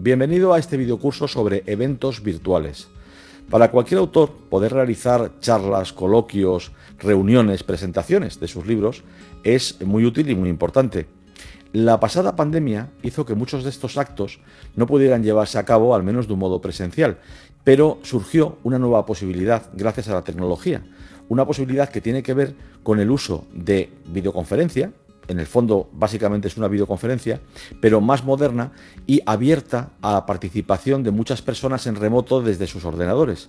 Bienvenido a este videocurso sobre eventos virtuales. Para cualquier autor, poder realizar charlas, coloquios, reuniones, presentaciones de sus libros es muy útil y muy importante. La pasada pandemia hizo que muchos de estos actos no pudieran llevarse a cabo, al menos de un modo presencial, pero surgió una nueva posibilidad gracias a la tecnología, una posibilidad que tiene que ver con el uso de videoconferencia. En el fondo, básicamente es una videoconferencia, pero más moderna y abierta a la participación de muchas personas en remoto desde sus ordenadores.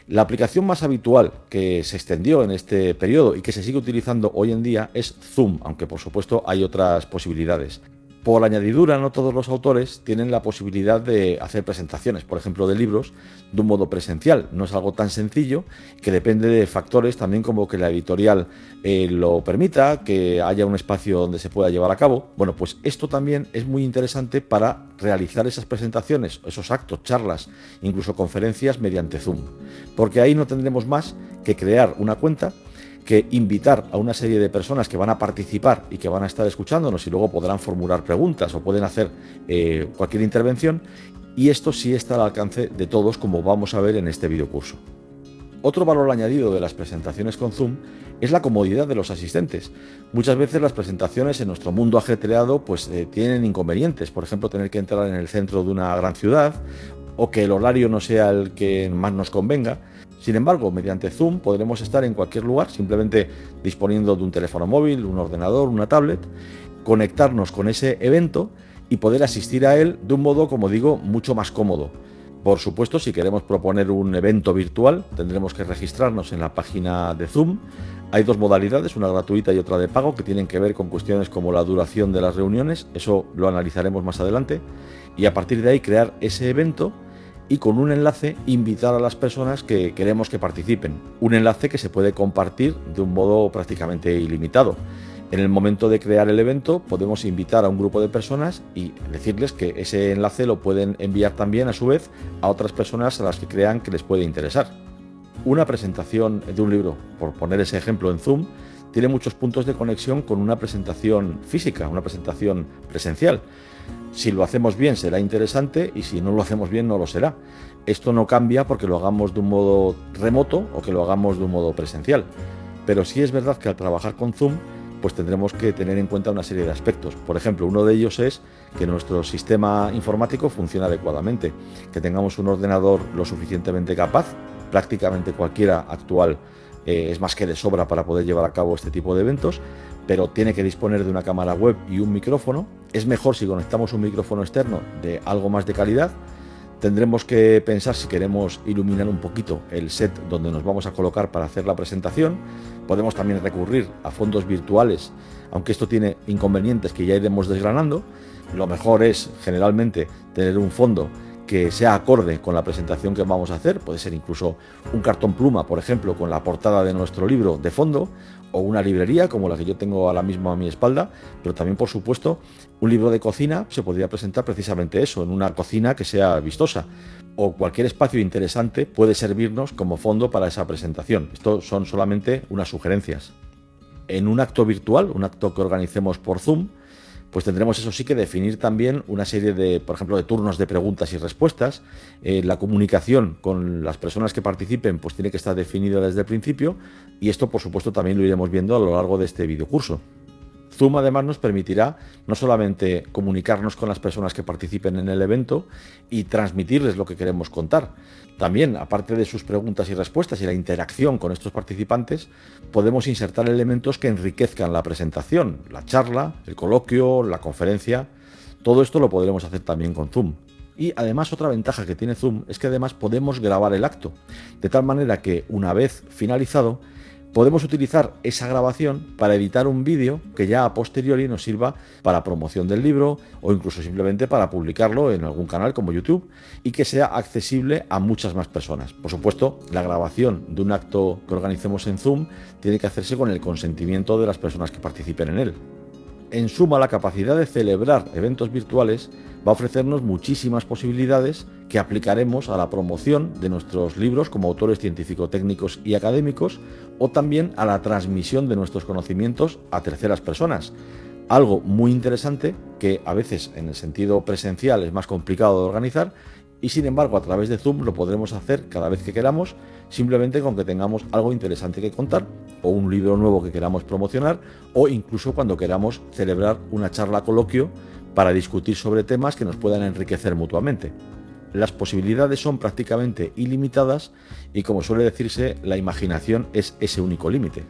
La aplicación más habitual que se extendió en este periodo y que se sigue utilizando hoy en día es Zoom, aunque por supuesto hay otras posibilidades. Por añadidura, no todos los autores tienen la posibilidad de hacer presentaciones, por ejemplo, de libros, de un modo presencial. No es algo tan sencillo, que depende de factores también como que la editorial lo permita, que haya un espacio donde se pueda llevar a cabo. Bueno, pues esto también es muy interesante para realizar esas presentaciones, esos actos, charlas, incluso conferencias mediante Zoom. Porque ahí no tendremos más que crear una cuenta, que invitar a una serie de personas que van a participar y que van a estar escuchándonos y luego podrán formular preguntas o pueden hacer cualquier intervención, y esto sí está al alcance de todos, como vamos a ver en este videocurso. Otro valor añadido de las presentaciones con Zoom es la comodidad de los asistentes. Muchas veces las presentaciones en nuestro mundo ajetreado tienen inconvenientes, por ejemplo tener que entrar en el centro de una gran ciudad o que el horario no sea el que más nos convenga. Sin embargo, mediante Zoom podremos estar en cualquier lugar, simplemente disponiendo de un teléfono móvil, un ordenador, una tablet, conectarnos con ese evento y poder asistir a él de un modo, como digo, mucho más cómodo. Por supuesto, si queremos proponer un evento virtual, tendremos que registrarnos en la página de Zoom. Hay dos modalidades, una gratuita y otra de pago, que tienen que ver con cuestiones como la duración de las reuniones. Eso lo analizaremos más adelante. Y a partir de ahí crear ese evento y con un enlace invitar a las personas que queremos que participen. Un enlace que se puede compartir de un modo prácticamente ilimitado. En el momento de crear el evento podemos invitar a un grupo de personas y decirles que ese enlace lo pueden enviar también a su vez a otras personas a las que crean que les puede interesar. Una presentación de un libro, por poner ese ejemplo en Zoom, tiene muchos puntos de conexión con una presentación física, una presentación presencial. Si lo hacemos bien será interesante y si no lo hacemos bien no lo será. Esto no cambia porque lo hagamos de un modo remoto o que lo hagamos de un modo presencial. Pero sí es verdad que al trabajar con Zoom pues tendremos que tener en cuenta una serie de aspectos. Por ejemplo, uno de ellos es que nuestro sistema informático funcione adecuadamente, que tengamos un ordenador lo suficientemente capaz. Prácticamente cualquiera actual es más que de sobra para poder llevar a cabo este tipo de eventos, pero tiene que disponer de una cámara web y un micrófono. Es mejor si conectamos un micrófono externo de algo más de calidad. Tendremos que pensar si queremos iluminar un poquito el set donde nos vamos a colocar para hacer la presentación. Podemos también recurrir a fondos virtuales, aunque esto tiene inconvenientes que ya iremos desgranando. Lo mejor es generalmente tener un fondo que sea acorde con la presentación que vamos a hacer. Puede ser incluso un cartón pluma, por ejemplo, con la portada de nuestro libro de fondo, o una librería como la que yo tengo ahora mismo a mi espalda, pero también, por supuesto, un libro de cocina se podría presentar precisamente eso, en una cocina que sea vistosa, o cualquier espacio interesante puede servirnos como fondo para esa presentación. Esto son solamente unas sugerencias. En un acto virtual, un acto que organicemos por Zoom, pues tendremos eso sí que definir también una serie de, por ejemplo, de turnos de preguntas y respuestas. La comunicación con las personas que participen pues tiene que estar definida desde el principio, y esto por supuesto también lo iremos viendo a lo largo de este videocurso. Zoom además nos permitirá no solamente comunicarnos con las personas que participen en el evento y transmitirles lo que queremos contar. También, aparte de sus preguntas y respuestas y la interacción con estos participantes, podemos insertar elementos que enriquezcan la presentación, la charla, el coloquio, la conferencia. Todo esto lo podremos hacer también con Zoom. Y además otra ventaja que tiene Zoom es que además podemos grabar el acto, de tal manera que una vez finalizado podemos utilizar esa grabación para editar un vídeo que ya a posteriori nos sirva para promoción del libro o incluso simplemente para publicarlo en algún canal como YouTube y que sea accesible a muchas más personas. Por supuesto, la grabación de un acto que organicemos en Zoom tiene que hacerse con el consentimiento de las personas que participen en él. En suma, la capacidad de celebrar eventos virtuales va a ofrecernos muchísimas posibilidades que aplicaremos a la promoción de nuestros libros como autores científico-técnicos y académicos, o también a la transmisión de nuestros conocimientos a terceras personas. Algo muy interesante que a veces en el sentido presencial es más complicado de organizar y sin embargo a través de Zoom lo podremos hacer cada vez que queramos, simplemente con que tengamos algo interesante que contar o un libro nuevo que queramos promocionar o incluso cuando queramos celebrar una charla coloquio para discutir sobre temas que nos puedan enriquecer mutuamente. Las posibilidades son prácticamente ilimitadas y, como suele decirse, la imaginación es ese único límite.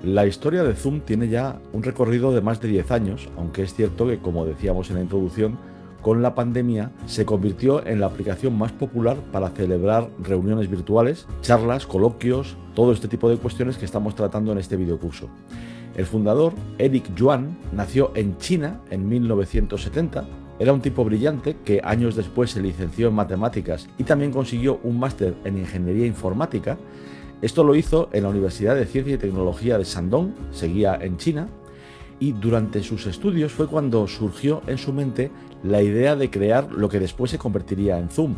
La historia de Zoom tiene ya un recorrido de más de 10 años, aunque es cierto que, como decíamos en la introducción, con la pandemia se convirtió en la aplicación más popular para celebrar reuniones virtuales, charlas, coloquios, todo este tipo de cuestiones que estamos tratando en este videocurso. El fundador, Eric Yuan, nació en China en 1970. Era un tipo brillante que años después se licenció en matemáticas y también consiguió un máster en ingeniería informática. Esto lo hizo en la Universidad de Ciencia y Tecnología de Shandong, seguía en China, y durante sus estudios fue cuando surgió en su mente la idea de crear lo que después se convertiría en Zoom.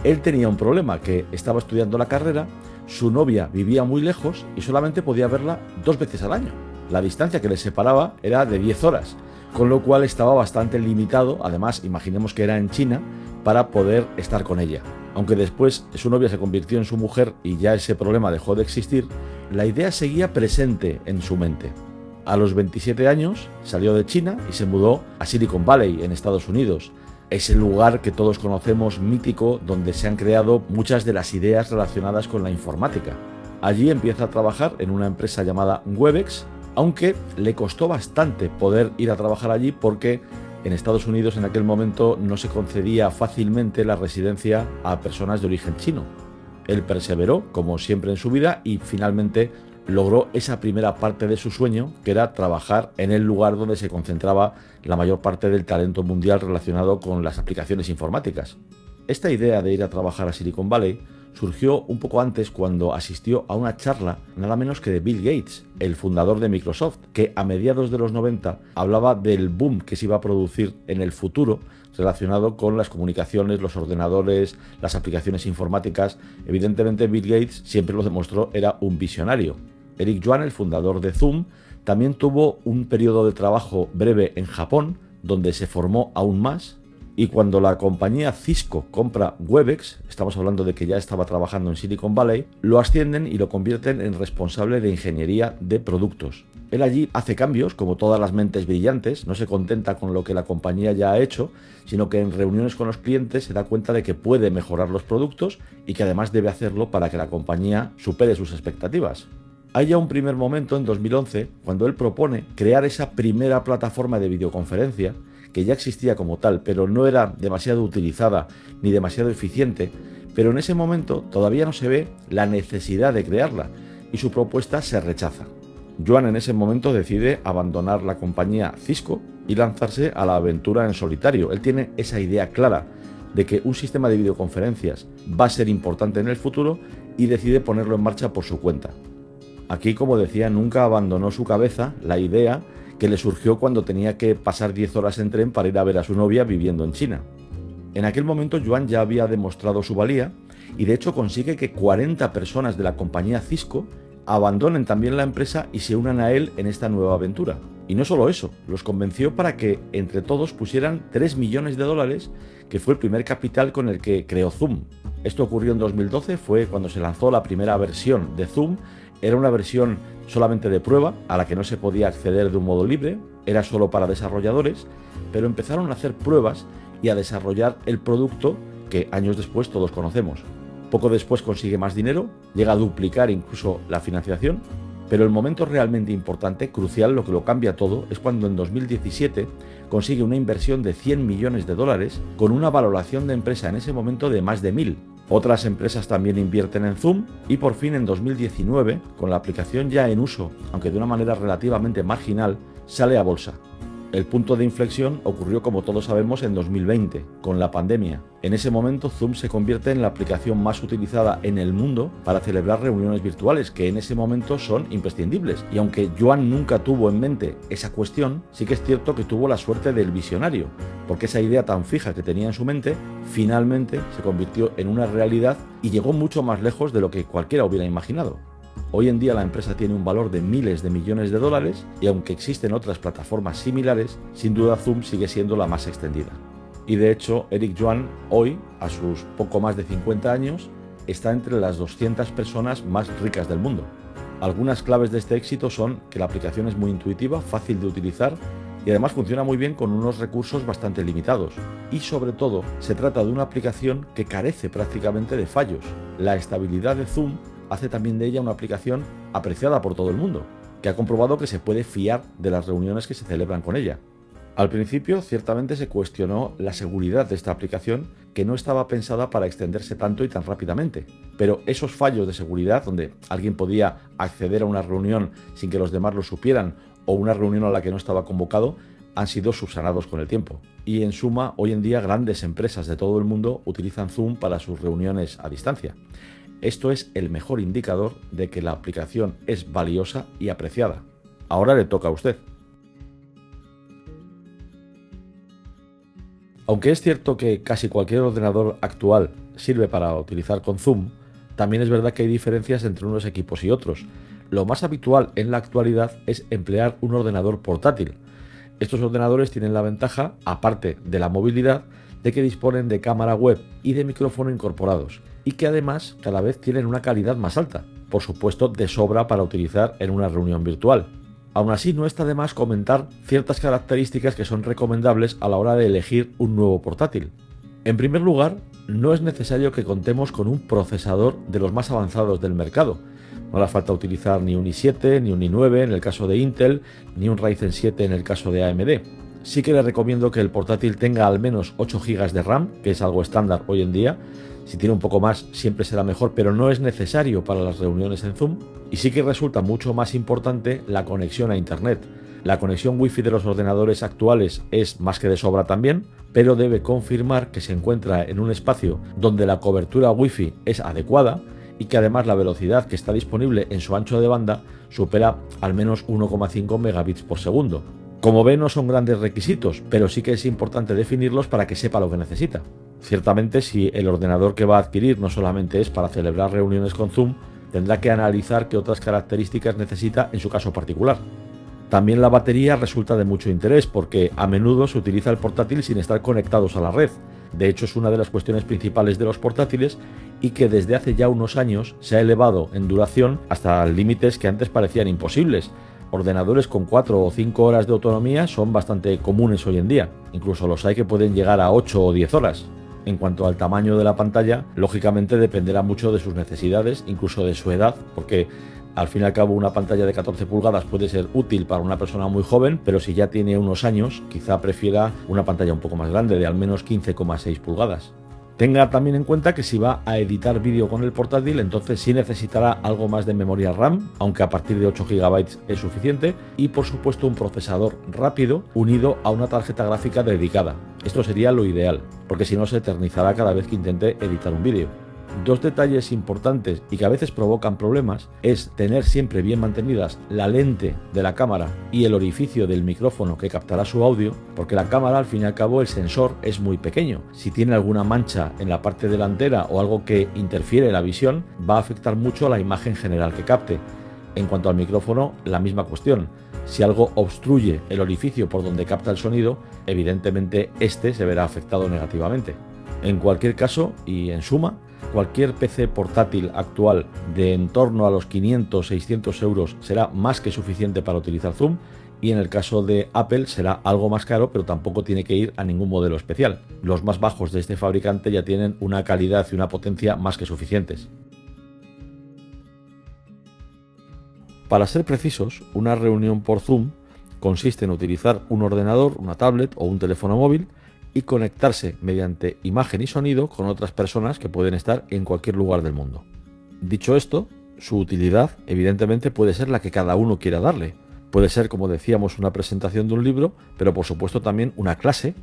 Él tenía un problema, que estaba estudiando la carrera, su novia vivía muy lejos y solamente podía verla 2 veces al año. La distancia que les separaba era de 10 horas, con lo cual estaba bastante limitado, además imaginemos que era en China, para poder estar con ella. Aunque después su novia se convirtió en su mujer y ya ese problema dejó de existir, la idea seguía presente en su mente. A los 27 años salió de China y se mudó a Silicon Valley, en Estados Unidos. Es el lugar que todos conocemos, mítico, donde se han creado muchas de las ideas relacionadas con la informática. Allí empieza a trabajar en una empresa llamada Webex, aunque le costó bastante poder ir a trabajar allí porque en Estados Unidos en aquel momento no se concedía fácilmente la residencia a personas de origen chino. Él perseveró, como siempre en su vida, y finalmente logró esa primera parte de su sueño, que era trabajar en el lugar donde se concentraba la mayor parte del talento mundial relacionado con las aplicaciones informáticas. Esta idea de ir a trabajar a Silicon Valley surgió un poco antes cuando asistió a una charla nada menos que de Bill Gates, el fundador de Microsoft, que a mediados de los 90 hablaba del boom que se iba a producir en el futuro relacionado con las comunicaciones, los ordenadores, las aplicaciones informáticas. Evidentemente Bill Gates, siempre lo demostró, era un visionario. Eric Yuan, el fundador de Zoom, también tuvo un periodo de trabajo breve en Japón, donde se formó aún más. Y cuando la compañía Cisco compra Webex, estamos hablando de que ya estaba trabajando en Silicon Valley, lo ascienden y lo convierten en responsable de ingeniería de productos. Él allí hace cambios, como todas las mentes brillantes, no se contenta con lo que la compañía ya ha hecho, sino que en reuniones con los clientes se da cuenta de que puede mejorar los productos y que además debe hacerlo para que la compañía supere sus expectativas. Hay ya un primer momento en 2011 cuando él propone crear esa primera plataforma de videoconferencia que ya existía como tal, pero no era demasiado utilizada ni demasiado eficiente, pero en ese momento todavía no se ve la necesidad de crearla y su propuesta se rechaza. Yuan en ese momento decide abandonar la compañía Cisco y lanzarse a la aventura en solitario. Él tiene esa idea clara de que un sistema de videoconferencias va a ser importante en el futuro y decide ponerlo en marcha por su cuenta. Aquí, como decía, nunca abandonó su cabeza la idea que le surgió cuando tenía que pasar 10 horas en tren para ir a ver a su novia viviendo en China. En aquel momento Yuan ya había demostrado su valía y de hecho consigue que 40 personas de la compañía Cisco abandonen también la empresa y se unan a él en esta nueva aventura. Y no solo eso, los convenció para que entre todos pusieran $3 millones, que fue el primer capital con el que creó Zoom. Esto ocurrió en 2012, fue cuando se lanzó la primera versión de Zoom. Era una versión solamente de prueba, a la que no se podía acceder de un modo libre, era solo para desarrolladores, pero empezaron a hacer pruebas y a desarrollar el producto que años después todos conocemos. Poco después consigue más dinero, llega a duplicar incluso la financiación, pero el momento realmente importante, crucial, lo que lo cambia todo, es cuando en 2017 consigue una inversión de $100 millones con una valoración de empresa en ese momento de más de 1000. Otras empresas también invierten en Zoom y por fin en 2019, con la aplicación ya en uso, aunque de una manera relativamente marginal, sale a bolsa. El punto de inflexión ocurrió, como todos sabemos, en 2020, con la pandemia. En ese momento Zoom se convierte en la aplicación más utilizada en el mundo para celebrar reuniones virtuales, que en ese momento son imprescindibles. Y aunque Yuan nunca tuvo en mente esa cuestión, sí que es cierto que tuvo la suerte del visionario, porque esa idea tan fija que tenía en su mente, finalmente se convirtió en una realidad y llegó mucho más lejos de lo que cualquiera hubiera imaginado. Hoy en día la empresa tiene un valor de miles de millones de dólares y aunque existen otras plataformas similares, sin duda Zoom sigue siendo la más extendida. Y de hecho, Eric Yuan hoy, a sus poco más de 50 años, está entre las 200 personas más ricas del mundo. Algunas claves de este éxito son que la aplicación es muy intuitiva, fácil de utilizar y además funciona muy bien con unos recursos bastante limitados. Y sobre todo, se trata de una aplicación que carece prácticamente de fallos. La estabilidad de Zoom hace también de ella una aplicación apreciada por todo el mundo, que ha comprobado que se puede fiar de las reuniones que se celebran con ella. Al principio, ciertamente se cuestionó la seguridad de esta aplicación, que no estaba pensada para extenderse tanto y tan rápidamente. Pero esos fallos de seguridad, donde alguien podía acceder a una reunión sin que los demás lo supieran, o una reunión a la que no estaba convocado, han sido subsanados con el tiempo. Y en suma, hoy en día grandes empresas de todo el mundo utilizan Zoom para sus reuniones a distancia. Esto es el mejor indicador de que la aplicación es valiosa y apreciada. Ahora le toca a usted. Aunque es cierto que casi cualquier ordenador actual sirve para utilizar con Zoom, también es verdad que hay diferencias entre unos equipos y otros. Lo más habitual en la actualidad es emplear un ordenador portátil. Estos ordenadores tienen la ventaja, aparte de la movilidad, de que disponen de cámara web y de micrófono incorporados, y que además cada vez tienen una calidad más alta, por supuesto de sobra para utilizar en una reunión virtual. Aún así, no está de más comentar ciertas características que son recomendables a la hora de elegir un nuevo portátil. En primer lugar, no es necesario que contemos con un procesador de los más avanzados del mercado. No hará falta utilizar ni un i7, ni un i9 en el caso de Intel, ni un Ryzen 7 en el caso de AMD. Sí que le recomiendo que el portátil tenga al menos 8 GB de RAM, que es algo estándar hoy en día. Si tiene un poco más siempre será mejor, pero no es necesario para las reuniones en Zoom. Y sí que resulta mucho más importante la conexión a Internet. La conexión Wi-Fi de los ordenadores actuales es más que de sobra también, pero debe confirmar que se encuentra en un espacio donde la cobertura Wi-Fi es adecuada y que además la velocidad que está disponible en su ancho de banda supera al menos 1,5 megabits por segundo. Como ve, no son grandes requisitos, pero sí que es importante definirlos para que sepa lo que necesita. Ciertamente, si el ordenador que va a adquirir no solamente es para celebrar reuniones con Zoom, tendrá que analizar qué otras características necesita en su caso particular. También la batería resulta de mucho interés porque a menudo se utiliza el portátil sin estar conectados a la red. De hecho, es una de las cuestiones principales de los portátiles y que desde hace ya unos años se ha elevado en duración hasta límites que antes parecían imposibles. Ordenadores con 4 o 5 horas de autonomía son bastante comunes hoy en día. Incluso los hay que pueden llegar a 8 o 10 horas. En cuanto al tamaño de la pantalla, lógicamente dependerá mucho de sus necesidades, incluso de su edad, porque al fin y al cabo una pantalla de 14 pulgadas puede ser útil para una persona muy joven, pero si ya tiene unos años, quizá prefiera una pantalla un poco más grande, de al menos 15,6 pulgadas. Tenga también en cuenta que si va a editar vídeo con el portátil, entonces sí necesitará algo más de memoria RAM, aunque a partir de 8 GB es suficiente, y por supuesto un procesador rápido unido a una tarjeta gráfica dedicada. Esto sería lo ideal, porque si no se eternizará cada vez que intente editar un vídeo. Dos detalles importantes y que a veces provocan problemas es tener siempre bien mantenidas la lente de la cámara y el orificio del micrófono que captará su audio, porque la cámara, al fin y al cabo, el sensor es muy pequeño. Si tiene alguna mancha en la parte delantera o algo que interfiere la visión, va a afectar mucho a la imagen general que capte. En cuanto al micrófono, la misma cuestión. Si algo obstruye el orificio por donde capta el sonido, evidentemente este se verá afectado negativamente. En cualquier caso, y en suma, cualquier PC portátil actual de en torno a los 500-600 euros será más que suficiente para utilizar Zoom, y en el caso de Apple será algo más caro, pero tampoco tiene que ir a ningún modelo especial. Los más bajos de este fabricante ya tienen una calidad y una potencia más que suficientes. Para ser precisos, una reunión por Zoom consiste en utilizar un ordenador, una tablet o un teléfono móvil y conectarse mediante imagen y sonido con otras personas que pueden estar en cualquier lugar del mundo. Dicho esto, su utilidad evidentemente puede ser la que cada uno quiera darle. Puede ser, como decíamos, una presentación de un libro, pero por supuesto también una clase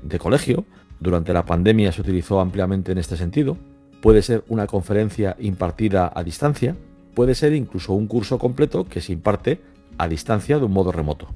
de colegio. Durante la pandemia se utilizó ampliamente en este sentido. Puede ser una conferencia impartida a distancia. Puede ser incluso un curso completo que se imparte a distancia de un modo remoto.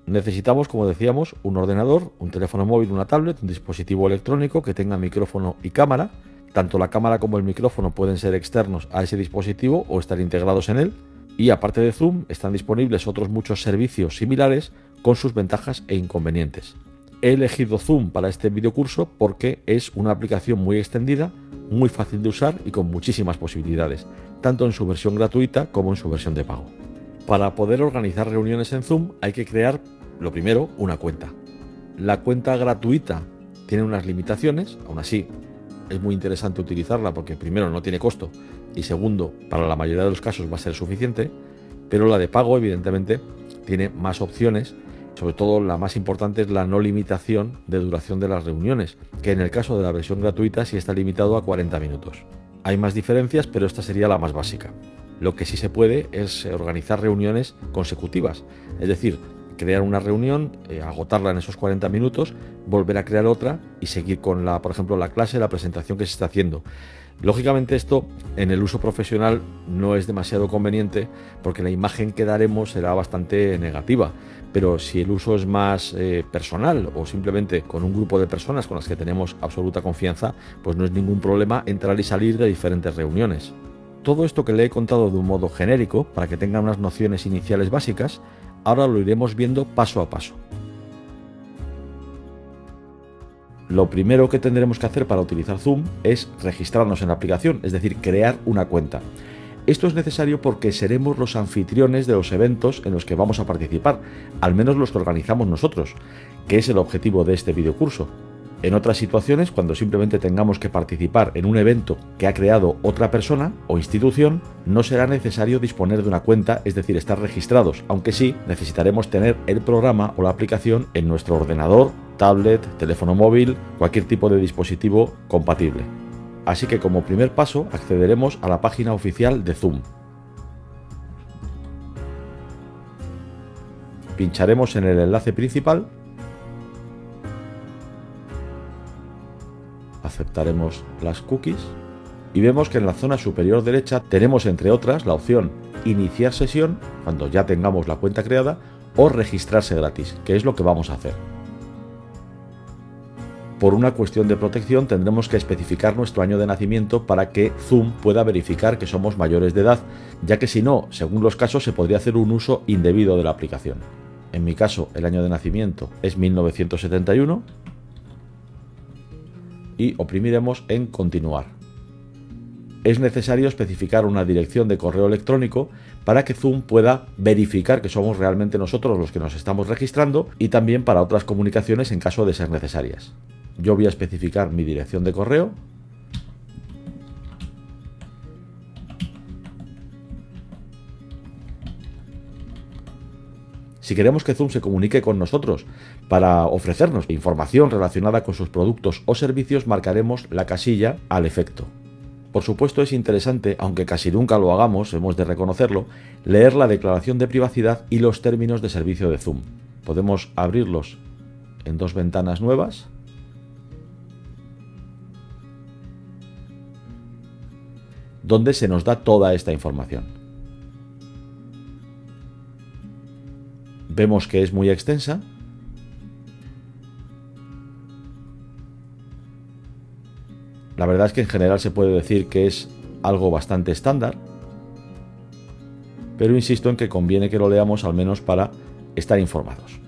Necesitamos, como decíamos, un ordenador, un teléfono móvil, una tablet, un dispositivo electrónico que tenga micrófono y cámara, Tanto la cámara como el micrófono pueden ser externos a ese dispositivo o estar integrados en él. Y aparte de Zoom, están disponibles otros muchos servicios similares con sus ventajas e inconvenientes. He elegido Zoom para este videocurso porque es una aplicación muy extendida, muy fácil de usar y con muchísimas posibilidades, tanto en su versión gratuita como en su versión de pago. Para poder organizar reuniones en Zoom hay que crear, lo primero, una cuenta. La cuenta gratuita tiene unas limitaciones, aún así es muy interesante utilizarla porque primero no tiene costo y segundo, para la mayoría de los casos va a ser suficiente, pero la de pago evidentemente tiene más opciones. Sobre todo la más importante es la no limitación de duración de las reuniones, que en el caso de la versión gratuita sí está limitado a 40 minutos. Hay más diferencias, pero esta sería la más básica. Lo que sí se puede es organizar reuniones consecutivas, es decir, crear una reunión, agotarla en esos 40 minutos, volver a crear otra y seguir con por ejemplo, la clase, la presentación que se está haciendo. Lógicamente esto en el uso profesional no es demasiado conveniente porque la imagen que daremos será bastante negativa, pero si el uso es más personal o simplemente con un grupo de personas con las que tenemos absoluta confianza, pues no es ningún problema entrar y salir de diferentes reuniones. Todo esto que le he contado de un modo genérico para que tengan unas nociones iniciales básicas, ahora lo iremos viendo paso a paso. Lo primero que tendremos que hacer para utilizar Zoom es registrarnos en la aplicación, es decir, crear una cuenta. Esto es necesario porque seremos los anfitriones de los eventos en los que vamos a participar, al menos los que organizamos nosotros, que es el objetivo de este videocurso. En otras situaciones, cuando simplemente tengamos que participar en un evento que ha creado otra persona o institución, no será necesario disponer de una cuenta, es decir, estar registrados, aunque sí necesitaremos tener el programa o la aplicación en nuestro ordenador, tablet, teléfono móvil, cualquier tipo de dispositivo compatible. Así que como primer paso accederemos a la página oficial de Zoom. Pincharemos en el enlace principal. Aceptaremos las cookies y vemos que en la zona superior derecha tenemos entre otras la opción iniciar sesión cuando ya tengamos la cuenta creada o registrarse gratis, que es lo que vamos a hacer. Por una cuestión de protección tendremos que especificar nuestro año de nacimiento para que Zoom pueda verificar que somos mayores de edad, ya que si no, según los casos, se podría hacer un uso indebido de la aplicación. En mi caso, el año de nacimiento es 1971 y oprimiremos en continuar. Es necesario especificar una dirección de correo electrónico para que Zoom pueda verificar que somos realmente nosotros los que nos estamos registrando y también para otras comunicaciones en caso de ser necesarias. Yo voy a especificar mi dirección de correo. Si queremos que Zoom se comunique con nosotros para ofrecernos información relacionada con sus productos o servicios, marcaremos la casilla al efecto. Por supuesto es interesante, aunque casi nunca lo hagamos, hemos de reconocerlo, leer la declaración de privacidad y los términos de servicio de Zoom. Podemos abrirlos en dos ventanas nuevas. Donde se nos da toda esta información. Vemos que es muy extensa. La verdad es que en general se puede decir que es algo bastante estándar, pero insisto en que conviene que lo leamos al menos para estar informados.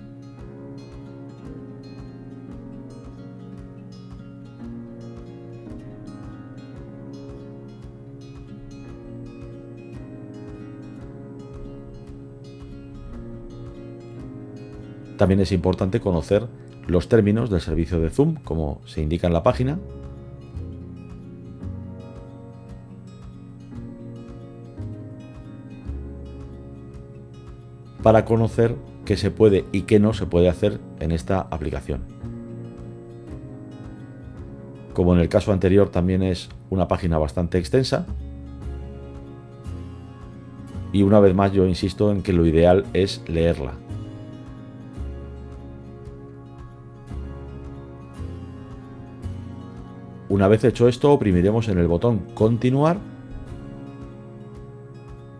También es importante conocer los términos del servicio de Zoom, como se indica en la página. Para conocer qué se puede y qué no se puede hacer en esta aplicación. Como en el caso anterior, también es una página bastante extensa. Y una vez más yo insisto en que lo ideal es leerla. Una vez hecho esto, oprimiremos en el botón Continuar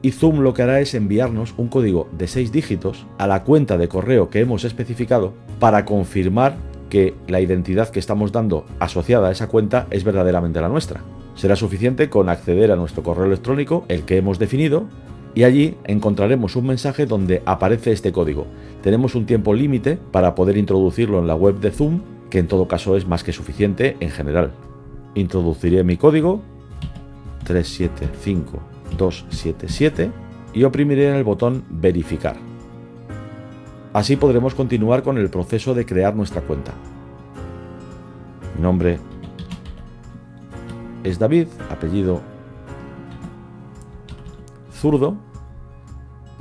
y Zoom lo que hará es enviarnos un código de 6 dígitos a la cuenta de correo que hemos especificado para confirmar que la identidad que estamos dando asociada a esa cuenta es verdaderamente la nuestra. Será suficiente con acceder a nuestro correo electrónico, el que hemos definido, y allí encontraremos un mensaje donde aparece este código. Tenemos un tiempo límite para poder introducirlo en la web de Zoom, que en todo caso es más que suficiente en general. Introduciré mi código 375277 y oprimiré en el botón verificar. Así podremos continuar con el proceso de crear nuestra cuenta. Mi nombre es David, apellido Zurdo,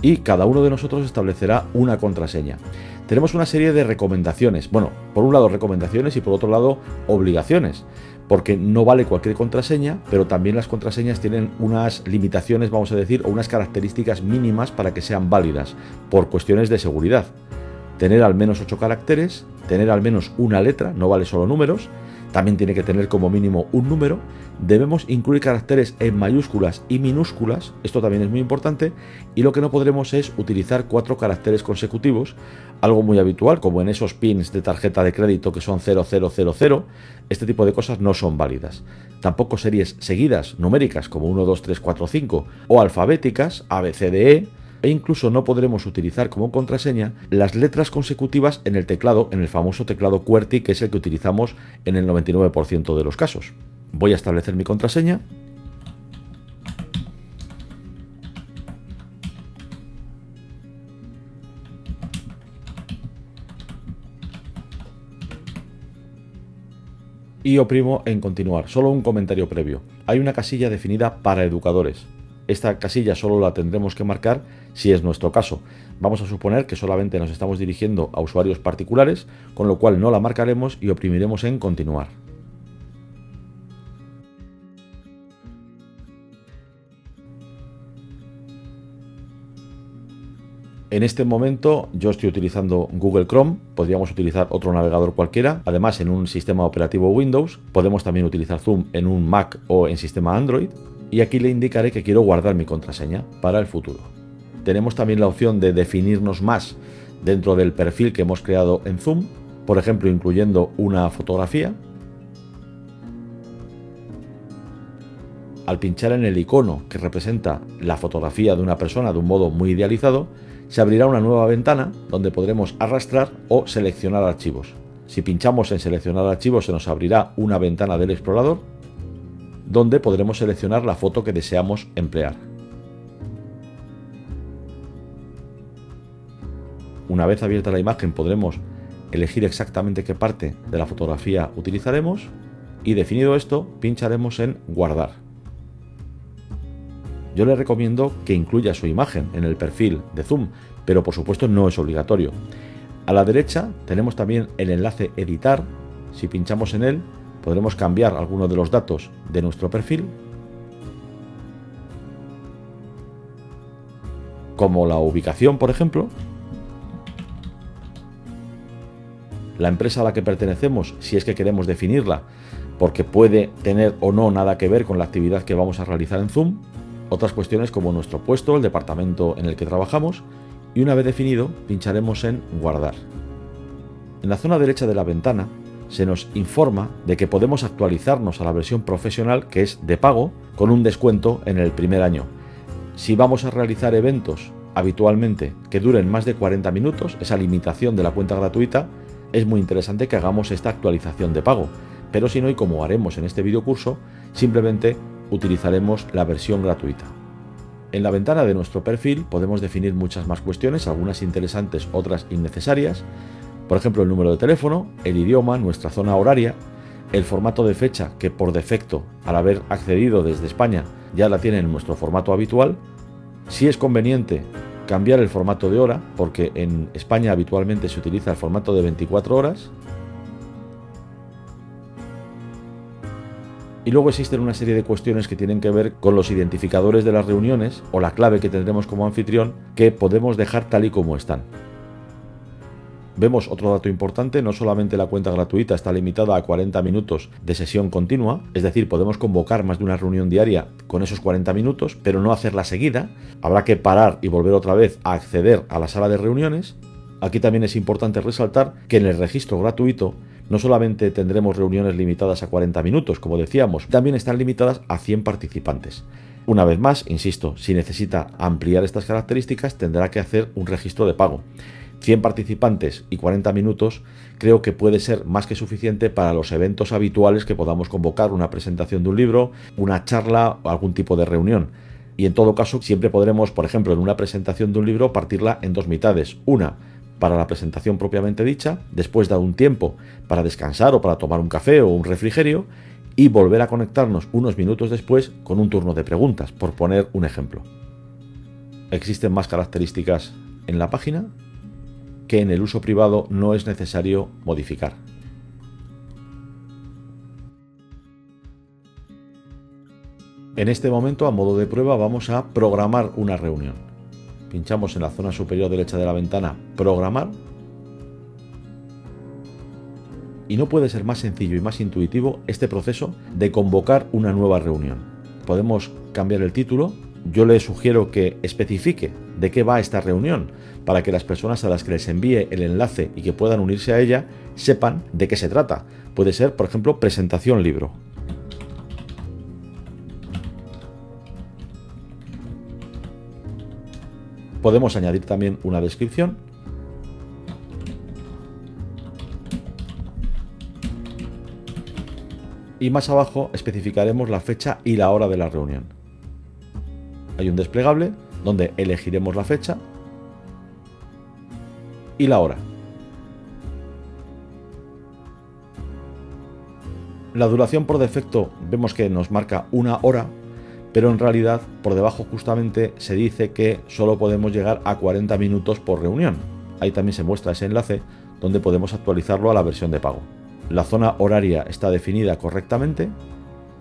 y cada uno de nosotros establecerá una contraseña. Tenemos una serie de recomendaciones. Bueno, por un lado recomendaciones y por otro lado obligaciones, porque no vale cualquier contraseña, pero también las contraseñas tienen unas limitaciones, vamos a decir, o unas características mínimas para que sean válidas, por cuestiones de seguridad. Tener al menos 8 caracteres, tener al menos una letra, no vale solo números, también tiene que tener como mínimo un número, debemos incluir caracteres en mayúsculas y minúsculas, esto también es muy importante, y lo que no podremos es utilizar 4 caracteres consecutivos, algo muy habitual, como en esos pins de tarjeta de crédito que son 0000, este tipo de cosas no son válidas. Tampoco series seguidas, numéricas, como 1, 2, 3, 4, 5, o alfabéticas, A, B, C, D, E, e incluso no podremos utilizar como contraseña las letras consecutivas en el teclado, en el famoso teclado QWERTY, que es el que utilizamos en el 99% de los casos. Voy a establecer mi contraseña. Y oprimo en continuar. Solo un comentario previo. Hay una casilla definida para educadores. Esta casilla solo la tendremos que marcar si es nuestro caso. Vamos a suponer que solamente nos estamos dirigiendo a usuarios particulares, con lo cual no la marcaremos y oprimiremos en continuar. En este momento yo estoy utilizando Google Chrome, podríamos utilizar otro navegador cualquiera. Además, en un sistema operativo Windows podemos también utilizar Zoom en un Mac o en sistema Android. Y aquí le indicaré que quiero guardar mi contraseña para el futuro. Tenemos también la opción de definirnos más dentro del perfil que hemos creado en Zoom, por ejemplo, incluyendo una fotografía. Al pinchar en el icono que representa la fotografía de una persona de un modo muy idealizado, se abrirá una nueva ventana donde podremos arrastrar o seleccionar archivos. Si pinchamos en seleccionar archivos, se nos abrirá una ventana del explorador donde podremos seleccionar la foto que deseamos emplear. Una vez abierta la imagen podremos elegir exactamente qué parte de la fotografía utilizaremos y definido esto pincharemos en guardar. Yo le recomiendo que incluya su imagen en el perfil de Zoom, pero por supuesto no es obligatorio. A la derecha tenemos también el enlace editar. Si pinchamos en él podremos cambiar algunos de los datos de nuestro perfil, como la ubicación, por ejemplo, la empresa a la que pertenecemos, si es que queremos definirla, porque puede tener o no nada que ver con la actividad que vamos a realizar en Zoom, otras cuestiones como nuestro puesto, el departamento en el que trabajamos, y una vez definido, pincharemos en guardar. En la zona derecha de la ventana se nos informa de que podemos actualizarnos a la versión profesional, que es de pago, con un descuento en el primer año. Si vamos a realizar eventos habitualmente que duren más de 40 minutos, esa limitación de la cuenta gratuita, es muy interesante que hagamos esta actualización de pago. Pero si no, y como haremos en este videocurso, simplemente utilizaremos la versión gratuita. En la ventana de nuestro perfil podemos definir muchas más cuestiones, algunas interesantes, otras innecesarias. Por ejemplo, el número de teléfono, el idioma, nuestra zona horaria, el formato de fecha, que por defecto, al haber accedido desde España, ya la tiene en nuestro formato habitual. Si es conveniente cambiar el formato de hora, porque en España habitualmente se utiliza el formato de 24 horas. Y luego existen una serie de cuestiones que tienen que ver con los identificadores de las reuniones o la clave que tendremos como anfitrión, que podemos dejar tal y como están. Vemos otro dato importante: no solamente la cuenta gratuita está limitada a 40 minutos de sesión continua, es decir, podemos convocar más de una reunión diaria con esos 40 minutos, pero no hacerla seguida. Habrá que parar y volver otra vez a acceder a la sala de reuniones, Aquí también es importante resaltar que en el registro gratuito no solamente tendremos reuniones limitadas a 40 minutos, como decíamos, también están limitadas a 100 participantes. Una vez más, insisto, si necesita ampliar estas características, tendrá que hacer un registro de pago. 100 participantes y 40 minutos creo que puede ser más que suficiente para los eventos habituales que podamos convocar, una presentación de un libro, una charla o algún tipo de reunión. Y en todo caso, siempre podremos, por ejemplo, en una presentación de un libro, partirla en dos mitades. Una para la presentación propiamente dicha, después dar un tiempo para descansar o para tomar un café o un refrigerio y volver a conectarnos unos minutos después con un turno de preguntas, por poner un ejemplo. Existen más características en la página que en el uso privado no es necesario modificar. En este momento, a modo de prueba, vamos a programar una reunión. Pinchamos en la zona superior derecha de la ventana Programar y no puede ser más sencillo y más intuitivo este proceso de convocar una nueva reunión. Podemos cambiar el título. Yo le sugiero que especifique de qué va esta reunión para que las personas a las que les envíe el enlace y que puedan unirse a ella sepan de qué se trata. Puede ser, por ejemplo, presentación libro. Podemos añadir también una descripción. Y más abajo especificaremos la fecha y la hora de la reunión. Hay un desplegable donde elegiremos la fecha y la hora. La duración por defecto vemos que nos marca una hora, pero en realidad por debajo justamente se dice que solo podemos llegar a 40 minutos por reunión. Ahí también se muestra ese enlace donde podemos actualizarlo a la versión de pago. La zona horaria está definida correctamente.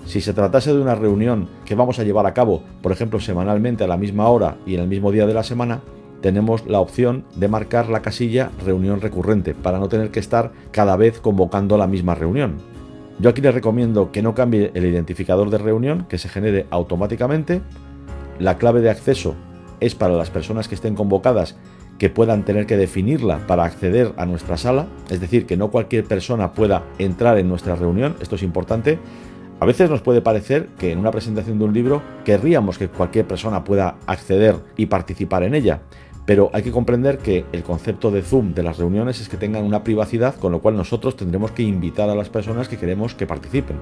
Si se tratase de una reunión que vamos a llevar a cabo, por ejemplo, semanalmente a la misma hora y en el mismo día de la semana, tenemos la opción de marcar la casilla reunión recurrente para no tener que estar cada vez convocando la misma reunión. Yo aquí les recomiendo que no cambie el identificador de reunión, que se genere automáticamente. La clave de acceso es para las personas que estén convocadas, que puedan tener que definirla para acceder a nuestra sala, es decir, que no cualquier persona pueda entrar en nuestra reunión. Esto es importante. A veces nos puede parecer que en una presentación de un libro querríamos que cualquier persona pueda acceder y participar en ella, pero hay que comprender que el concepto de Zoom de las reuniones es que tengan una privacidad, con lo cual nosotros tendremos que invitar a las personas que queremos que participen.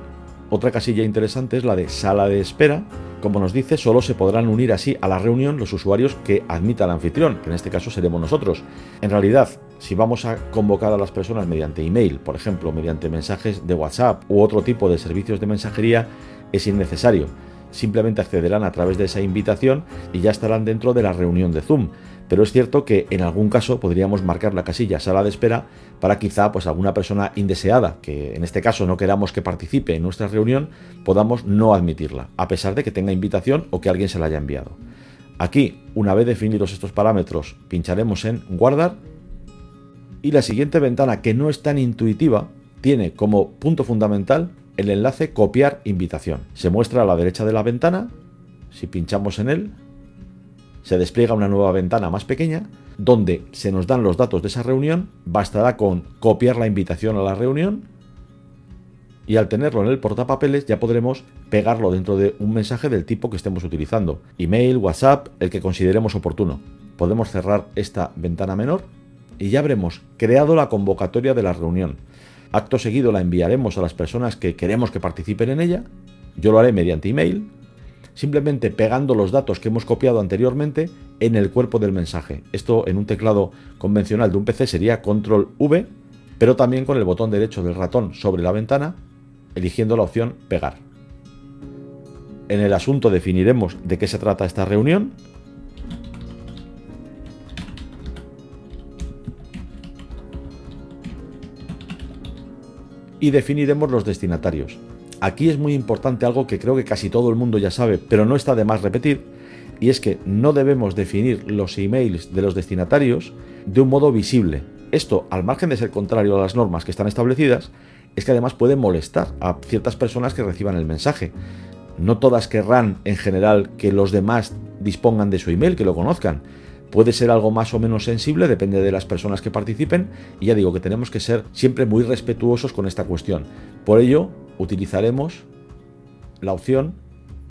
Otra casilla interesante es la de sala de espera. Como nos dice, solo se podrán unir así a la reunión los usuarios que admita el anfitrión, que en este caso seremos nosotros. En realidad, si vamos a convocar a las personas mediante email, por ejemplo, mediante mensajes de WhatsApp u otro tipo de servicios de mensajería, es innecesario. Simplemente accederán a través de esa invitación y ya estarán dentro de la reunión de Zoom. Pero es cierto que en algún caso podríamos marcar la casilla sala de espera para quizá alguna persona indeseada, que en este caso no queramos que participe en nuestra reunión, podamos no admitirla, a pesar de que tenga invitación o que alguien se la haya enviado. Aquí, una vez definidos estos parámetros, pincharemos en guardar y la siguiente ventana, que no es tan intuitiva, tiene como punto fundamental el enlace copiar invitación. Se muestra a la derecha de la ventana. Si pinchamos en él, se despliega una nueva ventana más pequeña donde se nos dan los datos de esa reunión. Bastará con copiar la invitación a la reunión y al tenerlo en el portapapeles ya podremos pegarlo dentro de un mensaje del tipo que estemos utilizando. Email, WhatsApp, el que consideremos oportuno. Podemos cerrar esta ventana menor y ya habremos creado la convocatoria de la reunión. Acto seguido la enviaremos a las personas que queremos que participen en ella. Yo lo haré mediante email, simplemente pegando los datos que hemos copiado anteriormente en el cuerpo del mensaje. Esto en un teclado convencional de un PC sería Control V, pero también con el botón derecho del ratón sobre la ventana, eligiendo la opción pegar. En el asunto definiremos de qué se trata esta reunión. Y definiremos los destinatarios. Aquí es muy importante algo que creo que casi todo el mundo ya sabe, pero no está de más repetir, y es que no debemos definir los emails de los destinatarios de un modo visible. Esto, al margen de ser contrario a las normas que están establecidas, es que además puede molestar a ciertas personas que reciban el mensaje. No todas querrán, en general, que los demás dispongan de su email, que lo conozcan, Puede ser algo más o menos sensible, depende de las personas que participen, y ya digo que tenemos que ser siempre muy respetuosos con esta cuestión. Por ello, utilizaremos la opción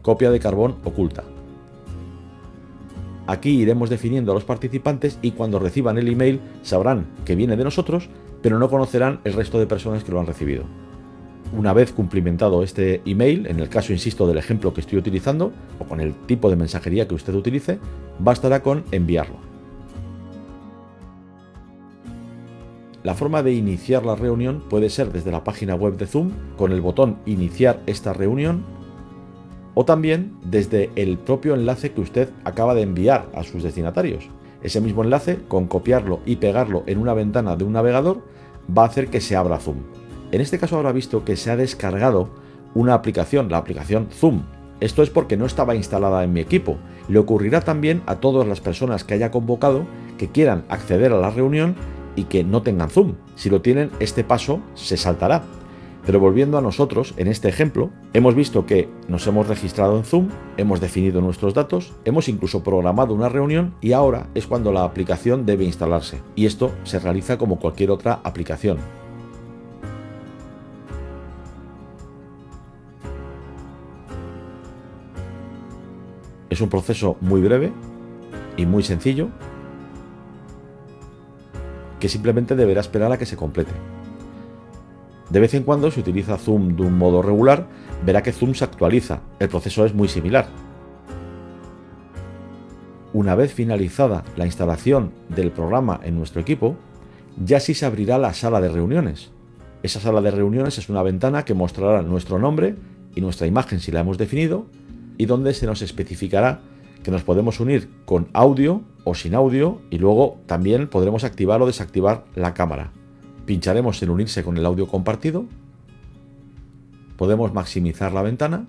copia de carbón oculta. Aquí iremos definiendo a los participantes y cuando reciban el email sabrán que viene de nosotros, pero no conocerán el resto de personas que lo han recibido. Una vez cumplimentado este email, en el caso, insisto, del ejemplo que estoy utilizando, o con el tipo de mensajería que usted utilice, bastará con enviarlo. La forma de iniciar la reunión puede ser desde la página web de Zoom, con el botón Iniciar esta reunión, o también desde el propio enlace que usted acaba de enviar a sus destinatarios. Ese mismo enlace, con copiarlo y pegarlo en una ventana de un navegador, va a hacer que se abra Zoom. En este caso habrá visto que se ha descargado una aplicación, la aplicación Zoom. Esto es porque no estaba instalada en mi equipo. Le ocurrirá también a todas las personas que haya convocado que quieran acceder a la reunión y que no tengan Zoom. Si lo tienen, este paso se saltará. Pero volviendo a nosotros, en este ejemplo, hemos visto que nos hemos registrado en Zoom, hemos definido nuestros datos, hemos incluso programado una reunión y ahora es cuando la aplicación debe instalarse. Y esto se realiza como cualquier otra aplicación. Es un proceso muy breve y muy sencillo que simplemente deberá esperar a que se complete. De vez en cuando, si utiliza Zoom de un modo regular, verá que Zoom se actualiza. El proceso es muy similar. Una vez finalizada la instalación del programa en nuestro equipo, ya sí se abrirá la sala de reuniones. Esa sala de reuniones es una ventana que mostrará nuestro nombre y nuestra imagen si la hemos definido, y donde se nos especificará que nos podemos unir con audio o sin audio, y luego también podremos activar o desactivar la cámara. Pincharemos en unirse con el audio compartido, podemos maximizar la ventana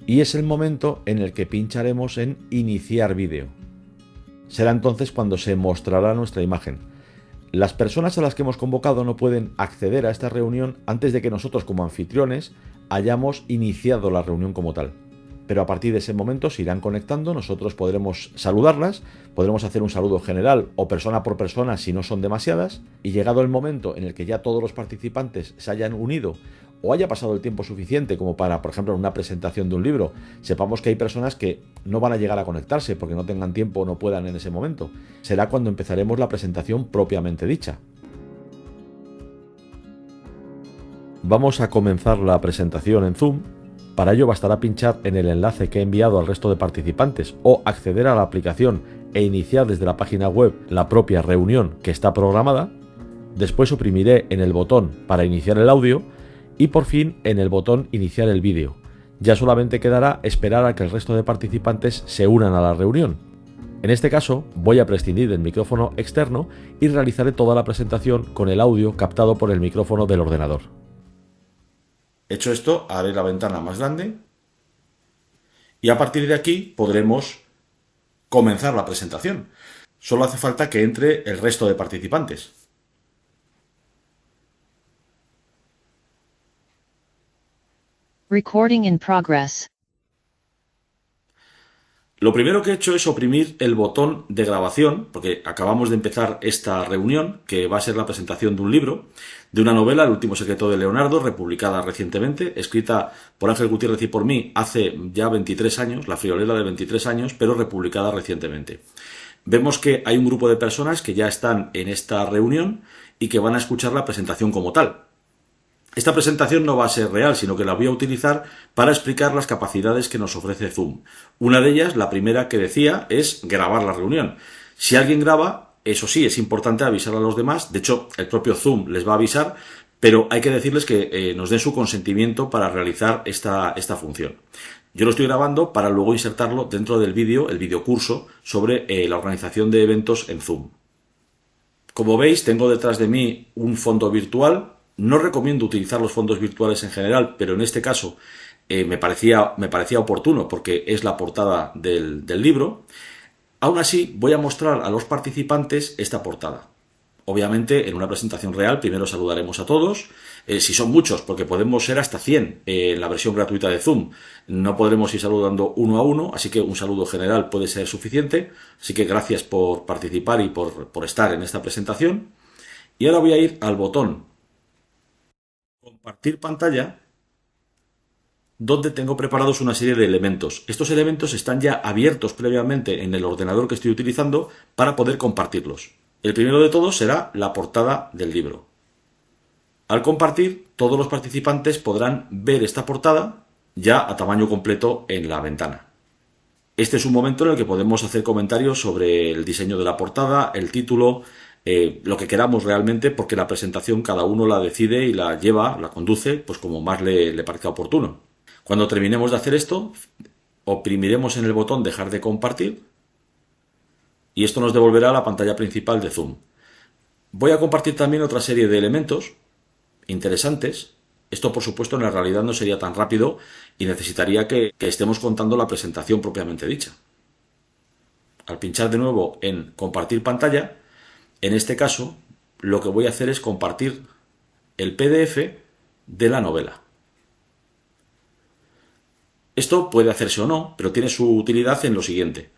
y es el momento en el que pincharemos en iniciar vídeo. Será entonces cuando se mostrará nuestra imagen. Las personas a las que hemos convocado no pueden acceder a esta reunión antes de que nosotros como anfitriones hayamos iniciado la reunión como tal. Pero a partir de ese momento se irán conectando, nosotros podremos saludarlas, podremos hacer un saludo general o persona por persona si no son demasiadas, y llegado el momento en el que ya todos los participantes se hayan unido o haya pasado el tiempo suficiente como para, por ejemplo, en una presentación de un libro, sepamos que hay personas que no van a llegar a conectarse porque no tengan tiempo o no puedan en ese momento. Será cuando empezaremos la presentación propiamente dicha. Vamos a comenzar la presentación en Zoom. Para ello bastará pinchar en el enlace que he enviado al resto de participantes o acceder a la aplicación e iniciar desde la página web la propia reunión que está programada. Después oprimiré en el botón para iniciar el audio y por fin en el botón iniciar el vídeo. Ya solamente quedará esperar a que el resto de participantes se unan a la reunión. En este caso voy a prescindir del micrófono externo y realizaré toda la presentación con el audio captado por el micrófono del ordenador. Hecho esto, haré la ventana más grande y a partir de aquí podremos comenzar la presentación. Solo hace falta que entre el resto de participantes. Recording in progress. Lo primero que he hecho es oprimir el botón de grabación, porque acabamos de empezar esta reunión, que va a ser la presentación de un libro, de una novela, El último secreto de Leonardo, republicada recientemente, escrita por Ángel Gutiérrez y por mí hace ya 23 años, la friolera de 23 años, pero republicada recientemente. Vemos que hay un grupo de personas que ya están en esta reunión y que van a escuchar la presentación como tal. Esta presentación no va a ser real, sino que la voy a utilizar para explicar las capacidades que nos ofrece Zoom. Una de ellas, la primera que decía, es grabar la reunión. Si alguien graba, eso sí, es importante avisar a los demás. De hecho, el propio Zoom les va a avisar, pero hay que decirles que nos den su consentimiento para realizar esta función. Yo lo estoy grabando para luego insertarlo dentro del vídeo, el videocurso sobre la organización de eventos en Zoom. Como veis, tengo detrás de mí un fondo virtual. No recomiendo utilizar los fondos virtuales en general, pero en este caso me parecía oportuno porque es la portada del libro. Aún así, voy a mostrar a los participantes esta portada. Obviamente, en una presentación real, primero saludaremos a todos. Si son muchos, porque podemos ser hasta 100 en la versión gratuita de Zoom, no podremos ir saludando uno a uno, así que un saludo general puede ser suficiente. Así que gracias por participar y por estar en esta presentación. Y ahora voy a ir al botón Compartir pantalla, donde tengo preparados una serie de elementos. Estos elementos están ya abiertos previamente en el ordenador que estoy utilizando para poder compartirlos. El primero de todos será la portada del libro. Al compartir, todos los participantes podrán ver esta portada ya a tamaño completo en la ventana. Este es un momento en el que podemos hacer comentarios sobre el diseño de la portada, el título, lo que queramos realmente, porque la presentación cada uno la decide y la lleva, la conduce, pues como más le parezca oportuno. Cuando terminemos de hacer esto, oprimiremos en el botón Dejar de compartir y esto nos devolverá a la pantalla principal de Zoom. Voy a compartir también otra serie de elementos interesantes. Esto, por supuesto, en la realidad no sería tan rápido y necesitaría que estemos contando la presentación propiamente dicha. Al pinchar de nuevo en Compartir pantalla, en este caso, lo que voy a hacer es compartir el PDF de la novela. Esto puede hacerse o no, pero tiene su utilidad en lo siguiente,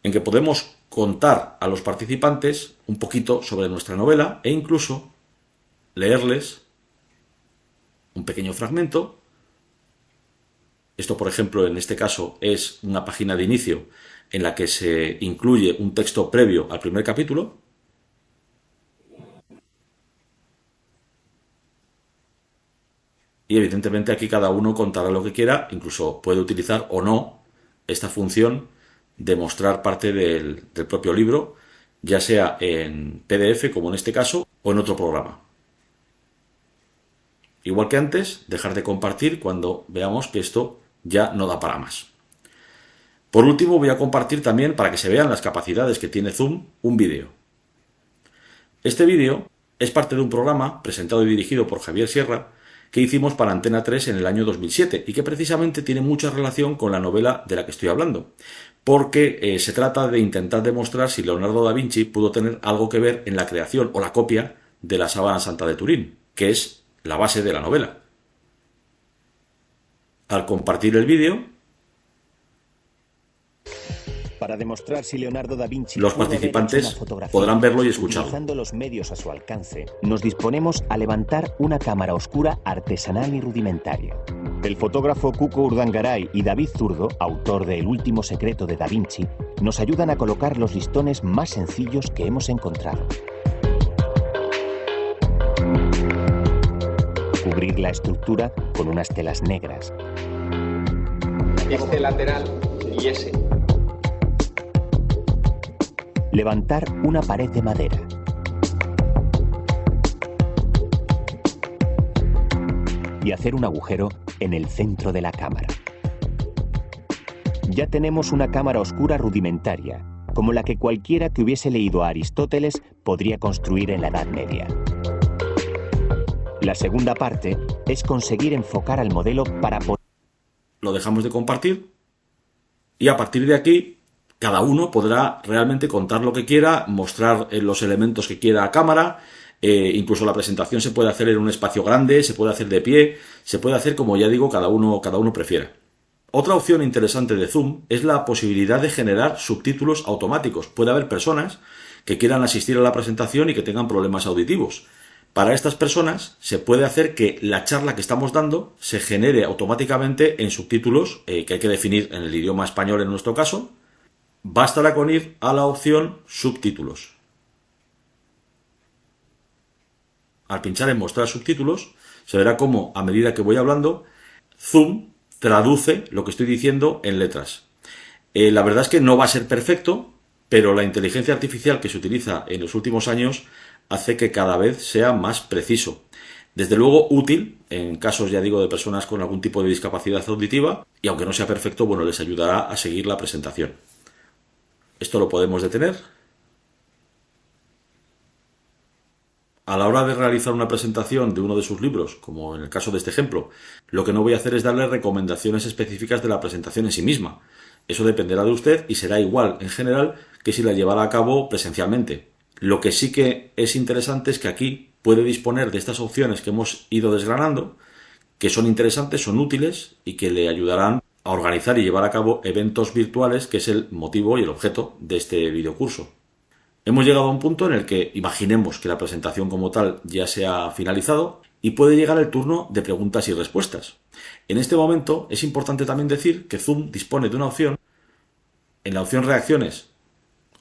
en que podemos contar a los participantes un poquito sobre nuestra novela e incluso leerles un pequeño fragmento. Esto, por ejemplo, en este caso es una página de inicio en la que se incluye un texto previo al primer capítulo. Y evidentemente aquí cada uno contará lo que quiera, incluso puede utilizar o no esta función de mostrar parte del propio libro, ya sea en PDF, como en este caso, o en otro programa. Igual que antes, dejar de compartir cuando veamos que esto ya no da para más. Por último, voy a compartir también, para que se vean las capacidades que tiene Zoom, un vídeo. Este vídeo es parte de un programa presentado y dirigido por Javier Sierra, que hicimos para Antena 3 en el año 2007 y que precisamente tiene mucha relación con la novela de la que estoy hablando, porque se trata de intentar demostrar si Leonardo da Vinci pudo tener algo que ver en la creación o la copia de la Sábana Santa de Turín, que es la base de la novela. Al compartir el vídeo, para demostrar si Leonardo da Vinci los participantes podrán verlo y escucharlo. Utilizando los medios a su alcance, nos disponemos a levantar una cámara oscura artesanal y rudimentaria. El fotógrafo Cuco Urdangaray y David Zurdo, autor de El último secreto de Da Vinci, nos ayudan a colocar los listones más sencillos que hemos encontrado. Cubrir la estructura con unas telas negras. Este lateral y ese. Levantar una pared de madera. Y hacer un agujero en el centro de la cámara. Ya tenemos una cámara oscura rudimentaria, como la que cualquiera que hubiese leído a Aristóteles podría construir en la Edad Media. La segunda parte es conseguir enfocar al modelo para poder... Lo dejamos de compartir y a partir de aquí cada uno podrá realmente contar lo que quiera, mostrar los elementos que quiera a cámara, incluso la presentación se puede hacer en un espacio grande, se puede hacer de pie, se puede hacer como ya digo, cada uno prefiera. Otra opción interesante de Zoom es la posibilidad de generar subtítulos automáticos. Puede haber personas que quieran asistir a la presentación y que tengan problemas auditivos. Para estas personas se puede hacer que la charla que estamos dando se genere automáticamente en subtítulos que hay que definir en el idioma español en nuestro caso. Bastará con ir a la opción subtítulos. Al pinchar en mostrar subtítulos, se verá cómo a medida que voy hablando, Zoom traduce lo que estoy diciendo en letras. La verdad es que no va a ser perfecto, pero la inteligencia artificial que se utiliza en los últimos años hace que cada vez sea más preciso. Desde luego útil en casos, ya digo, de personas con algún tipo de discapacidad auditiva y aunque no sea perfecto, bueno, les ayudará a seguir la presentación. Esto lo podemos detener. A la hora de realizar una presentación de uno de sus libros, como en el caso de este ejemplo, lo que no voy a hacer es darle recomendaciones específicas de la presentación en sí misma. Eso dependerá de usted y será igual en general que si la llevara a cabo presencialmente. Lo que sí que es interesante es que aquí puede disponer de estas opciones que hemos ido desgranando, que son interesantes, son útiles y que le ayudarán a organizar y llevar a cabo eventos virtuales, que es el motivo y el objeto de este videocurso. Hemos llegado a un punto en el que imaginemos que la presentación como tal ya se ha finalizado y puede llegar el turno de preguntas y respuestas. En este momento es importante también decir que Zoom dispone de una opción. En la opción reacciones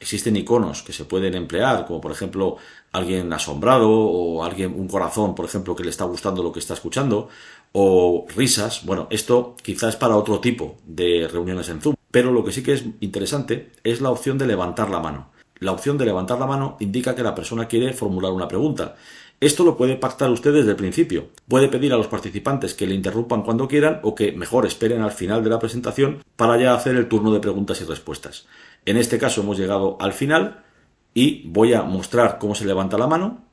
existen iconos que se pueden emplear, como por ejemplo alguien asombrado o un corazón, por ejemplo, que le está gustando lo que está escuchando, o risas. Bueno, esto quizás es para otro tipo de reuniones en Zoom, pero lo que sí que es interesante es la opción de levantar la mano. La opción de levantar la mano indica que la persona quiere formular una pregunta. Esto lo puede pactar usted desde el principio. Puede pedir a los participantes que le interrumpan cuando quieran o que mejor esperen al final de la presentación para ya hacer el turno de preguntas y respuestas. En este caso hemos llegado al final y voy a mostrar cómo se levanta la mano.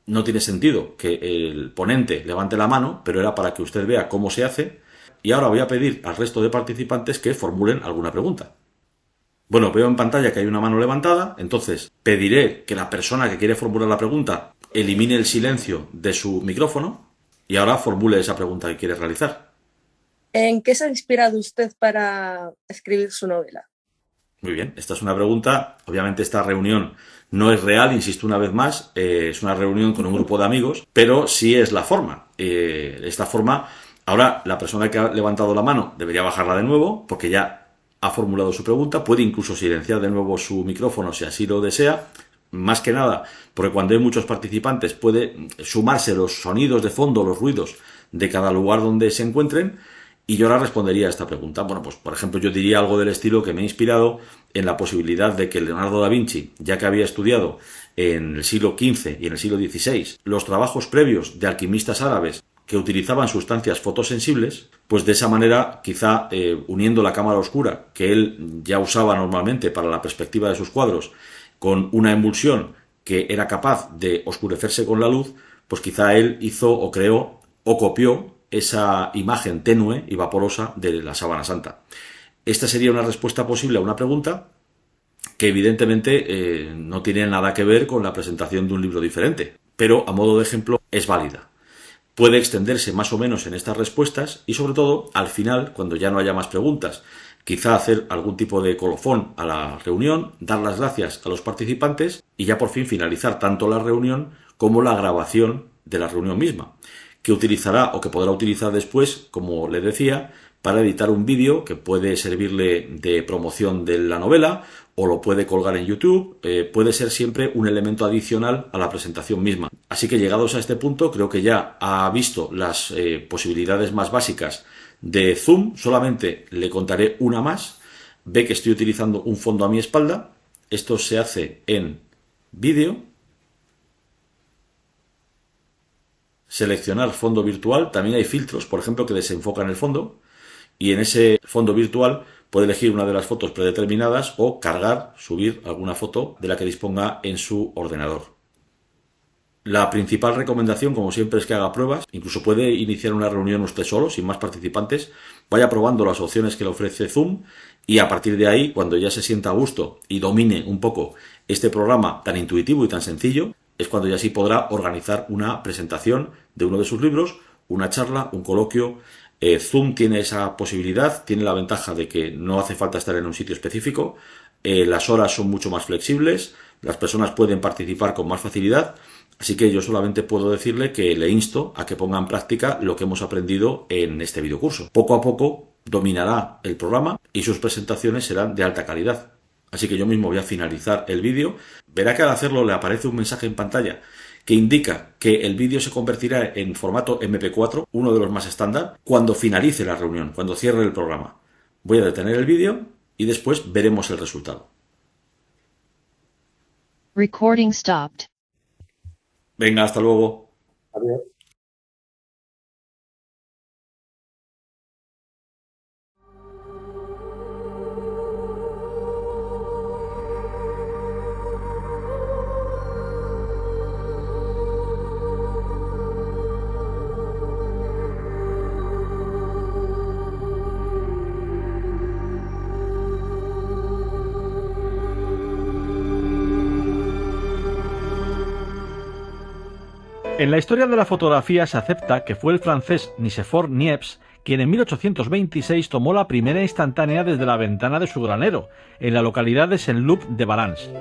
No tiene sentido que el ponente levante la mano, pero era para que usted vea cómo se hace. Y ahora voy a pedir al resto de participantes que formulen alguna pregunta. Bueno, veo en pantalla que hay una mano levantada, entonces pediré que la persona que quiere formular la pregunta elimine el silencio de su micrófono y ahora formule esa pregunta que quiere realizar. ¿En qué se ha inspirado usted para escribir su novela? Muy bien, esta es una pregunta. Obviamente esta reunión no es real, insisto una vez más, es una reunión con un grupo de amigos, pero sí es la forma. Esta forma, ahora la persona que ha levantado la mano debería bajarla de nuevo porque ya ha formulado su pregunta, puede incluso silenciar de nuevo su micrófono si así lo desea, más que nada porque cuando hay muchos participantes puede sumarse los sonidos de fondo, los ruidos de cada lugar donde se encuentren. Y yo ahora respondería a esta pregunta. Bueno, pues por ejemplo yo diría algo del estilo que me ha inspirado en la posibilidad de que Leonardo da Vinci, ya que había estudiado en el siglo XV y en el siglo XVI los trabajos previos de alquimistas árabes que utilizaban sustancias fotosensibles, pues de esa manera quizá uniendo la cámara oscura que él ya usaba normalmente para la perspectiva de sus cuadros con una emulsión que era capaz de oscurecerse con la luz, pues quizá él hizo o creó o copió esa imagen tenue y vaporosa de la sábana santa. Esta sería una respuesta posible a una pregunta que evidentemente no tiene nada que ver con la presentación de un libro diferente, pero a modo de ejemplo es válida. Puede extenderse más o menos en estas respuestas y sobre todo al final, cuando ya no haya más preguntas, quizá hacer algún tipo de colofón a la reunión, dar las gracias a los participantes y ya por fin finalizar tanto la reunión como la grabación de la reunión misma, que utilizará o que podrá utilizar después, como le decía, para editar un vídeo que puede servirle de promoción de la novela o lo puede colgar en YouTube, puede ser siempre un elemento adicional a la presentación misma. Así que llegados a este punto creo que ya ha visto las posibilidades más básicas de Zoom, solamente le contaré una más. Ve que estoy utilizando un fondo a mi espalda, esto se hace en vídeo, seleccionar fondo virtual, también hay filtros, por ejemplo, que desenfocan el fondo y en ese fondo virtual puede elegir una de las fotos predeterminadas o cargar, subir alguna foto de la que disponga en su ordenador. La principal recomendación, como siempre, es que haga pruebas, incluso puede iniciar una reunión usted solo, sin más participantes, vaya probando las opciones que le ofrece Zoom y a partir de ahí, cuando ya se sienta a gusto y domine un poco este programa tan intuitivo y tan sencillo, es cuando ya sí podrá organizar una presentación de uno de sus libros, una charla, un coloquio. Zoom tiene esa posibilidad, tiene la ventaja de que no hace falta estar en un sitio específico, las horas son mucho más flexibles, las personas pueden participar con más facilidad, así que yo solamente puedo decirle que le insto a que ponga en práctica lo que hemos aprendido en este videocurso. Poco a poco dominará el programa y sus presentaciones serán de alta calidad. Así que yo mismo voy a finalizar el vídeo. Verá que al hacerlo le aparece un mensaje en pantalla que indica que el vídeo se convertirá en formato MP4, uno de los más estándar, cuando finalice la reunión, cuando cierre el programa. Voy a detener el vídeo y después veremos el resultado. Recording stopped. Venga, hasta luego. Adiós. En la historia de la fotografía se acepta que fue el francés Nicéphore Niepce quien en 1826 tomó la primera instantánea desde la ventana de su granero, en la localidad de Saint-Loup de Valence.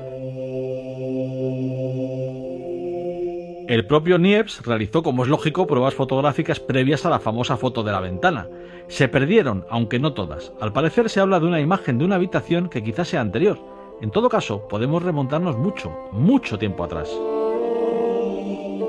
El propio Niepce realizó, como es lógico, pruebas fotográficas previas a la famosa foto de la ventana. Se perdieron, aunque no todas. Al parecer se habla de una imagen de una habitación que quizás sea anterior. En todo caso, podemos remontarnos mucho tiempo atrás.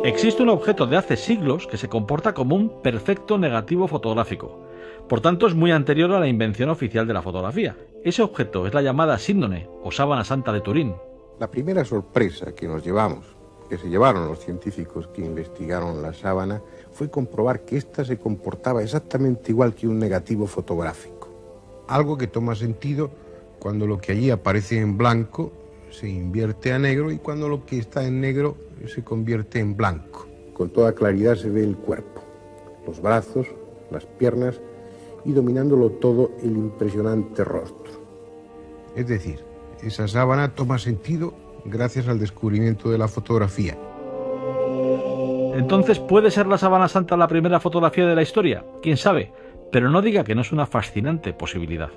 Existe un objeto de hace siglos que se comporta como un perfecto negativo fotográfico. Por tanto, es muy anterior a la invención oficial de la fotografía. Ese objeto es la llamada síndone o sábana santa de Turín. La primera sorpresa que nos llevamos, que se llevaron los científicos que investigaron la sábana, fue comprobar que ésta se comportaba exactamente igual que un negativo fotográfico. Algo que toma sentido cuando lo que allí aparece en blanco se invierte a negro y cuando lo que está en negro se convierte en blanco. Con toda claridad se ve el cuerpo, los brazos, las piernas y dominándolo todo el impresionante rostro. Es decir, esa sábana toma sentido gracias al descubrimiento de la fotografía. Entonces, ¿puede ser la sábana santa la primera fotografía de la historia? ¿Quién sabe? Pero no diga que no es una fascinante posibilidad.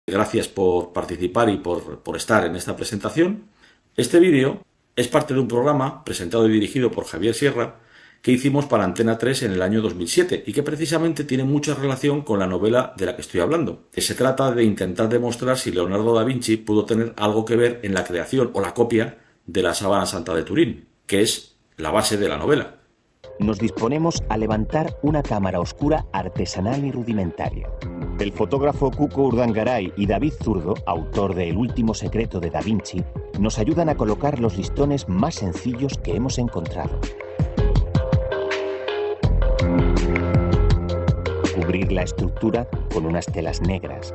Gracias por participar y por estar en esta presentación. Este vídeo es parte de un programa presentado y dirigido por Javier Sierra que hicimos para Antena 3 en el año 2007 y que precisamente tiene mucha relación con la novela de la que estoy hablando. Se trata de intentar demostrar si Leonardo da Vinci pudo tener algo que ver en la creación o la copia de la sábana santa de Turín, que es la base de la novela. Nos disponemos a levantar una cámara oscura artesanal y rudimentaria. El fotógrafo Cuco Urdangaray y David Zurdo, autor de El último secreto de Da Vinci, nos ayudan a colocar los listones más sencillos que hemos encontrado. Cubrir la estructura con unas telas negras.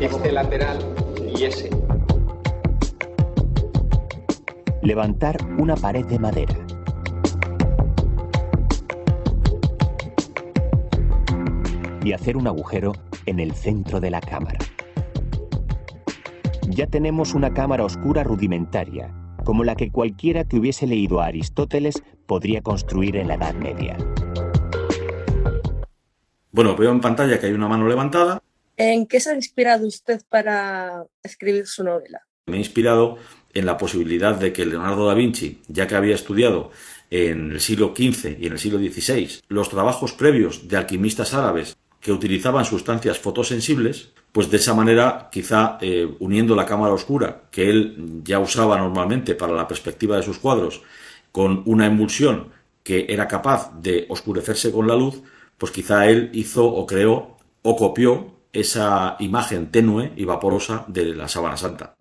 Este lateral y ese. Levantar una pared de madera. Y hacer un agujero en el centro de la cámara. Ya tenemos una cámara oscura rudimentaria, como la que cualquiera que hubiese leído a Aristóteles podría construir en la Edad Media. Bueno, veo en pantalla que hay una mano levantada. ¿En qué se ha inspirado usted para escribir su novela? Me he inspirado en la posibilidad de que Leonardo da Vinci, ya que había estudiado en el siglo XV y en el siglo XVI los trabajos previos de alquimistas árabes que utilizaban sustancias fotosensibles, pues de esa manera, quizá uniendo la cámara oscura que él ya usaba normalmente para la perspectiva de sus cuadros, con una emulsión que era capaz de oscurecerse con la luz, pues quizá él hizo o creó o copió esa imagen tenue y vaporosa de la sábana santa.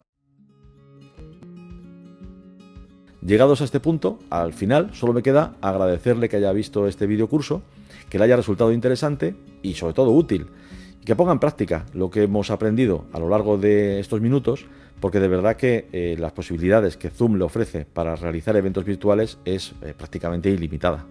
Llegados a este punto, al final solo me queda agradecerle que haya visto este videocurso, que le haya resultado interesante y sobre todo útil, y que ponga en práctica lo que hemos aprendido a lo largo de estos minutos, porque de verdad que las posibilidades que Zoom le ofrece para realizar eventos virtuales es prácticamente ilimitada.